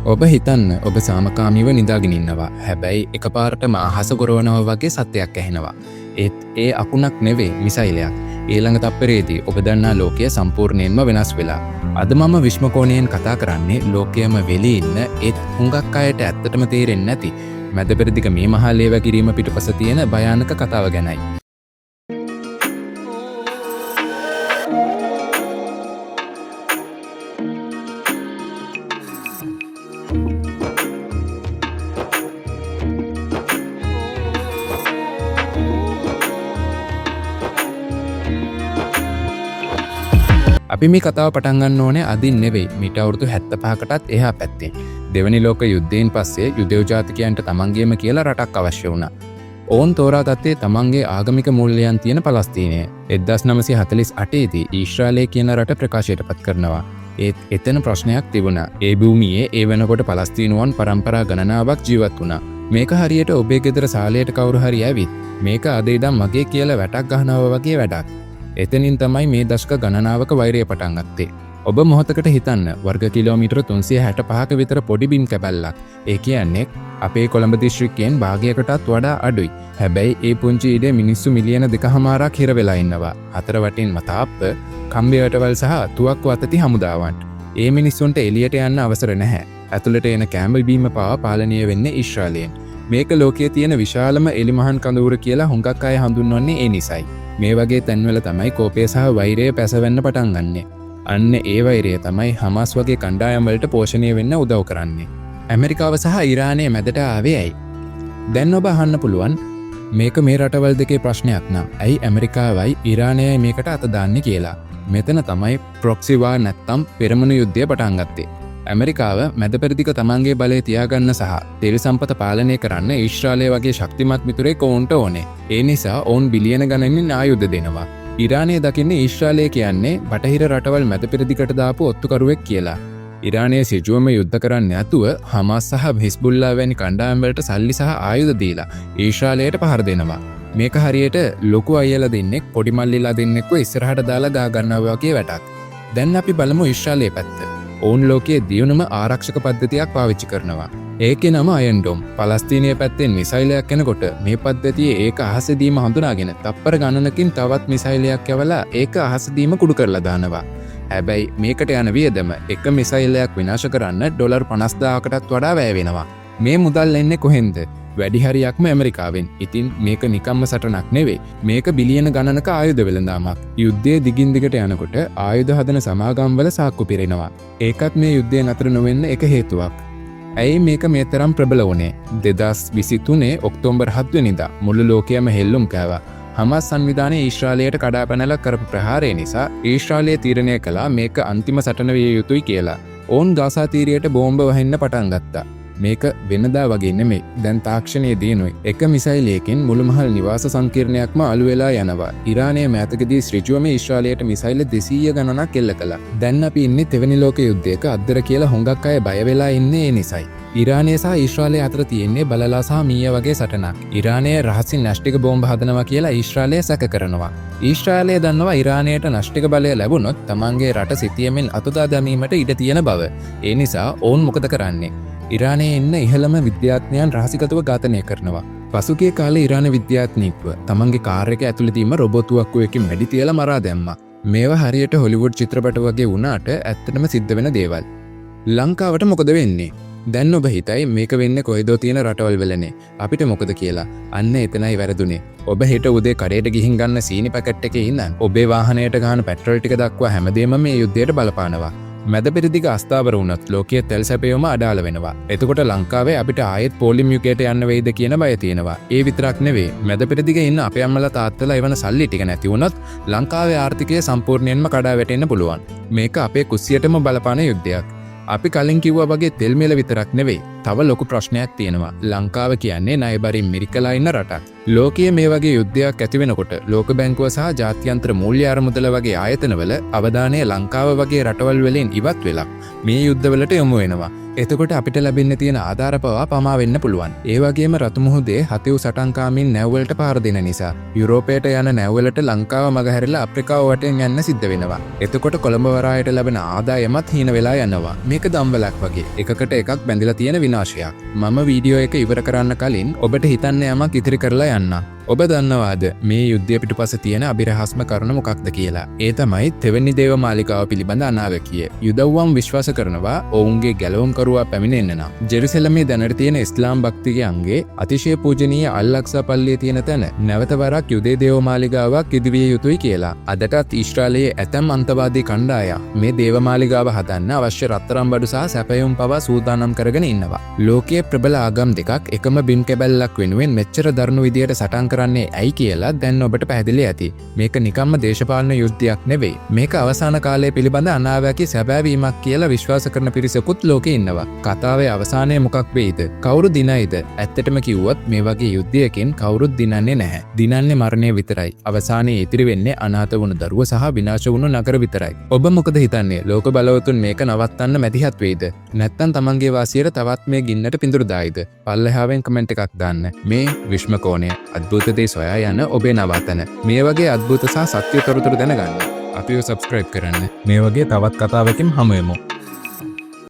ඔබ හිතන්න ඔබ සාමකාමීව නිදාගෙන ඉන්නවා. හැබැයි එකපාරටම අහස ගොරවනවා වගේ සත්‍යයක් ඇහෙනවා. ඒත් ඒ අකුණක් නෙවෙයි මිසයිලයක්. ඊළඟ තප්පරේදී ඔබ දන්නා ලෝකය සම්පූර්ණයෙන්ම වෙනස් වෙලා. අද මම විශ්මකෝණයෙන් කතා කරන්නේ ලෝකයම වෙලී ඉන්න ඒත් හුඟක් අයට ඇත්තටම තේරෙන්නේ නැති මැද පෙරදිග මේ මහා ලේව කිරීම පිටුපස තියෙන භයානක කතාව ගැනයි. අපි මේ කතාව පටන් ගන්න ඕනේ අදින් නෙවෙයි මීට අවුරුදු 75කටත් එහා පැත්තේ. දෙවැනි ලෝක යුද්ධයෙන් පස්සේ යුදෙව් ජාතිකයන්ට තමන්ගේම කියලා රටක් අවශ්‍ය වුණා. ඔවුන් තෝරා ගත්තේ තමන්ගේ ආගමික මූල්‍යයන් තියෙන පලස්තීනය. 1948 දී ඊශ්‍රායලය කියන රට ප්‍රකාශයට පත් කරනවා. ඒත් එතන ප්‍රශ්නයක් තිබුණා. ඒ භූමියේ ඒ වෙනකොට පලස්තීනුවන් පරම්පරා ගණනාවක් ජීවත් වුණා. මේක හරියට ඔබේ ගෙදර සාලයට කවුරු හරි ඇවිත් මේක අද ඉඳන් මගේ කියලා වැටක් ගහනවා වගේ වැඩක්. එතනින් තමයි මේ දශක ගණනාවක වෛරය පටන් ගත්තේ. ඔබ මොහොතකට හිතන්න වර්ග කිලෝමීටර 365ක විතර පොඩි බිම් කැබැල්ලක්. ඒ කියන්නේ අපේ කොළඹ දිස්ත්‍රික්කයෙන් භාගයකටත් වඩා අඩුයි. හැබැයි ඒ පුංචි ඉඩේ මිනිස්සු මිලියන 2.5ක් හිර වෙලා ඉන්නවා. හතර වටින් මතාප්ප, කම්බියටවල් සහ තුවක්කු අතති හමුදාවන්. ඒ මිනිස්සුන්ට එළියට යන්න අවසර නැහැ. ඇතුළට එන කැම්බල් බීම පවා පාලනය වෙන්නේ ඊශ්‍රායලයෙන්. මේක ලෝකයේ තියෙන විශාලම එලිමහන් කඳවුර කියලා හුඟක් අය හඳුන්වන්නේ ඒ නිසයි. මේ වගේ තැන්වල තමයි කෝපය සහ වෛරය පැසවෙන්න පටන් ගන්නෙ. අන්න ඒ වෛරය තමයි හමාස් වගේ කණ්ඩායම් වලට පෝෂණය වෙන්න උදව් කරන්නේ. ඇමරිකාව සහ ඉරානය මැදට ආවේ ඇයි? දැන් ඔබ අහන්න පුළුවන් මේක මේ රටවල් දෙකේ ප්‍රශ්නයක් නම් ඇයි ඇමරිකාවයි ඉරානයයි මේකට අත දාන්නේ කියලා. මෙතන තමයි ප්‍රොක්සි වාර් නැත්තම් පෙරමුණු යුද්ධය පටන් ගත්තේ. ඇමරිකාව මැද පෙරදිග තමන්ගේ බලය තියාගන්න සහ තෙල් සම්පත පාලනය කරන්න ඊශ්‍රායලය වගේ ශක්තිමත් මිතුරෙක් ඔවුන්ට ඕනේ. ඒ නිසා ඔවුන් බිලියන ගණනින් ආයුධ දෙනවා. ඉරානය දකින්නේ ඊශ්‍රායලය කියන්නේ බටහිර රටවල් මැද පෙරදිගට දාපු ඔත්තුකරුවෙක් කියලා. ඉරානය සිජුවම යුද්ධ කරන්න නැතුව හමාස් සහ හිස්බුල්ලා වැනි කණ්ඩායම් වලට සල්ලි සහ ආයුධ දීලා ඊශ්‍රායලයට පහර දෙනවා. මේක හරියට ලොකු අයියලා දෙන්නෙක් පොඩි මල්ලිලා දෙන්නෙක්ව ඉස්සරහට දාලා ගා ගන්නවා වගේ වැඩක්. දැන් අපි බලමු ඊශ්‍රායලයේ පැත්ත. ඔවුන් ලෝකයේ දියුණුම ආරක්ෂක පද්ධතියක් පාවිච්චි කරනවා. ඒකේ නම අයන්ඩෝම්. පලස්තීනය පැත්තෙන් මිසයිලයක් එනකොට මේ පද්ධතියේ ඒක අහසදීම හඳුනාගෙන තප්පර ගණනකින් තවත් මිසයිලයක් යවලා ඒක අහසදීම කුඩු කරලා දානවා. හැබැයි මේකට යන වියදම එක මිසයිලයක් විනාශ කරන්න ඩොලර් 50,000කටත් වඩා වැය වෙනවා. මේ මුදල් එන්නේ කොහෙන්ද? වැඩි හරියක්ම ඇමරිකාවෙන්. ඉතින් මේක නිකම්ම සටනක් නෙවෙයි. මේක බිලියන ගණනක ආයුධ වෙළඳාමක්. යුද්ධයේ දිගින් දිගට යනකොට ආයුධ හදන සමාගම්වල සාක්කු පිරෙනවා. ඒකත් මේ යුද්ධය නතර නොවෙන්න එක හේතුවක්. ඇයි මේක මේ තරම් ප්‍රබල වුණේ? 2023 ඔක්තෝබර් 7 වෙනිදා මුළු ලෝකයම හෙල්ලුම් කෑවා. හමාස් සංවිධානය ඊශ්‍රායලයට කඩාපැනලා කරපු ප්‍රහාරය නිසා ඊශ්‍රායලය තීරණය කළා මේක අන්තිම සටන විය යුතුයි කියලා. ඔවුන් ගාසා තීරයට බෝම්බ වහින්න පටන් ගත්තා. මේක වෙනදා වගේ නෙමෙයි. දැන් තාක්ෂණයේ දිනුයි. එක මිසයිලයකින් මුළුමහල් නිවාස සංකීර්ණයක්ම අළු වෙලා යනවා. ඉරානය මෑතකදී ශ්‍රීජුවම ඊශ්‍රායලයට මිසයිල් 200 ගණනක් එල්ල කළා. දැන් අපි ඉන්නේ තෙවැනි ලෝක යුද්ධයක අද්දර කියලා හුඟක් අය බය වෙලා ඉන්නේ ඒ නිසයි. ඉරානය සහ ඊශ්‍රායලය අතර තියෙන්නේ බලලා සහ මීය වගේ සටනක්. ඉරානය රහසින් න්‍යෂ්ටික බෝම්බ හදනවා කියලා ඊශ්‍රායලය සැක කරනවා. ඊශ්‍රායලය දන්නවා ඉරානයට න්‍යෂ්ටික බලය ලැබුණොත් තමන්ගේ රට සිතියමෙන් අතුදා දැමීමට ඉඩ තියෙන බව. ඒ නිසා ඔවුන් මොකද කරන්නේ? ඉරානයේ ඉන්න ඉහළම විද්‍යාඥයන් රහසිගතව ඝාතනය කරනවා. පසුගිය කාලේ ඉරාන විද්‍යාඥයෙක්ව තමන්ගේ කාර් එක ඇතුළතදීම රොබෝටුවක්කුවකින් මැඩි තියලා මරා දැම්මා. මේවා හරියට හොලිවුඩ් චිත්‍රපට වගේ වුණාට ඇත්තටම සිද්ධ වෙන දේවල්. ලංකාවට මොකද වෙන්නේ? දැන් ඔබ හිතයි මේක වෙන්නේ කොහෙදෝ තියෙන රටවල් වලනේ. අපිට මොකද කියලා. අන්න එතනයි වැරදුනේ. ඔබ හෙට උදේ කඩේට ගිහින් ගන්න සීනි පැකට් එකේ ඉඳන් ඔබේ වාහනයට ගහන පෙට්‍රල් ටික දක්වා හැමදේම මේ යුද්ධයට බලපානවා. මැද පෙරදිග අස්ථාවර වුණත් ලෝකයේ තෙල් සැපයීම අඩාල වෙනවා. එතකොට ලංකාවේ අපිට ආයෙත් පොලිම් යුගයට යන්න වෙයිද කියන බය තියෙනවා. ඒ විතරක් නෙවෙයි. මැද පෙරදිග ඉන්න අපේ අම්මලා තාත්තලා එවන සල්ලි ටික නැති වුණොත් ලංකාවේ ආර්ථිකය සම්පූර්ණයෙන්ම කඩා වැටෙන්න පුළුවන්. මේක අපේ කුස්සියටම බලපාන යුද්ධයක්. අපි කලින් කිව්වා වගේ තෙල් මිල විතරක් නෙවෙයි. තව ලොකු ප්‍රශ්නයක් තියෙනවා. ලංකාව කියන්නේ ණයබරින් මිරිකලා ඉන්න රටක්. ලෝකයේ මේ වගේ යුද්ධයක් ඇති වෙනකොට ලෝක බැංකුව සහ ජාත්‍යන්තර මූල්‍ය අරමුදල වගේ ආයතනවල අවධානය ලංකාව වගේ රටවල් වලින් ඉවත් වෙලා මේ යුද්ධවලට යොමු වෙනවා. එතකොට අපිට ලැබෙන්න තියෙන ආධාර පවා පමා වෙන්න පුළුවන්. ඒ වගේම රතු මුහුදේ හතිව් සටන්කාමින් නැව්වලට පාර දෙන නිසා යුරෝපයට යන නැව්වලට ලංකාව මගහැරලා අප්‍රිකාව වටෙන් යන්න සිද්ධ වෙනවා. එතකොට කොළඹ වරායට ලැබෙන ආදායමත් හීන වෙලා යනවා. මේක දම්වලක් වගේ එකකට එකක් බැඳලා තියෙන විනාශයක්. මම වීඩියෝ එක ඉවර කරන්න කලින් ඔබට හිතන්න යමක් ඉතිරි කරලා යන්න. ඔබ දන්නවාද මේ යුද්ධය පිටුපස තියෙන අභිරහස්ම කරුණ මොකක්ද කියලා? ඒ තමයි තෙවැනි දේව මාලිකාව පිළිබඳ අනාවැකිය. යුදව්වම් විශ්වාස කරනවා ඔවුන්ගේ ගැලවුම්කරුවා පැමිණෙන්න නම් ජෙරුසලමේ දැනට තියෙන ඉස්ලාම් භක්තිකයන්ගේ අතිශය පූජනීය අල්-අක්සා පල්ලියේ තියෙන තැන නැවත වරක් යුදේ දේව මාලිගාවක් ඉදිවිය යුතුයි කියලා. අදටත් ඊශ්‍රායලයේ ඇතැම් අන්තවාදී කණ්ඩායම් මේ දේව මාලිගාව හදන්න අවශ්‍ය රත්තරන් බඩු සහ සැපයුම් පවා සූදානම් කරගෙන ඉන්නවා. ලෝකයේ ප්‍රබල ආගම් දෙකක් එකම බිම් කැබැල්ලක් වෙනුවෙන් මෙච්චර දරුණු විදියට සටන් කරන්නේ ඇයි කියලා දැන් ඔබට පැහැදිලි ඇති. මේක නිකම්ම දේශපාලන යුද්ධයක් නෙවෙයි. මේක අවසාන කාලයේ පිළිබඳ අනාවැකි සැබෑවීමක් කියලා විශ්වාස කරන පිරිසකුත් ලෝකේ ඉන්නවා. කතාවේ අවසානය මොකක් වෙයිද? කවුරු දිනයිද? ඇත්තටම කිව්වොත් මේ වගේ යුද්ධයකින් කවුරුත් දිනන්නේ නැහැ. දිනන්නේ මරණය විතරයි. අවසානයේ ඉතිරි වෙන්නේ අනාථ වුණු දරුවෝ සහ විනාශ වුණු නගර විතරයි. ඔබ මොකද හිතන්නේ? ලෝක බලවතුන් මේක නවත්තන්න මැදිහත් වෙයිද? නැත්නම් තමන්ගේ වාසියට තවත් මේ ගින්නට පිඳුරු දායිද? පල්ලෙහාවෙන් කමෙන්ට් එකක් දාන්න. මේ විශ්ම කෝණය අද්භූත දේ සොයා යන ඔබේ නවතන. මේ වගේ අද්භූත සහ සත්‍ය තොරතුරු දැනගන්න අපිව සබ්ස්ක්‍රයිබ් කරන්න. මේ වගේ තවත් කතාවකින් හමු වෙමු.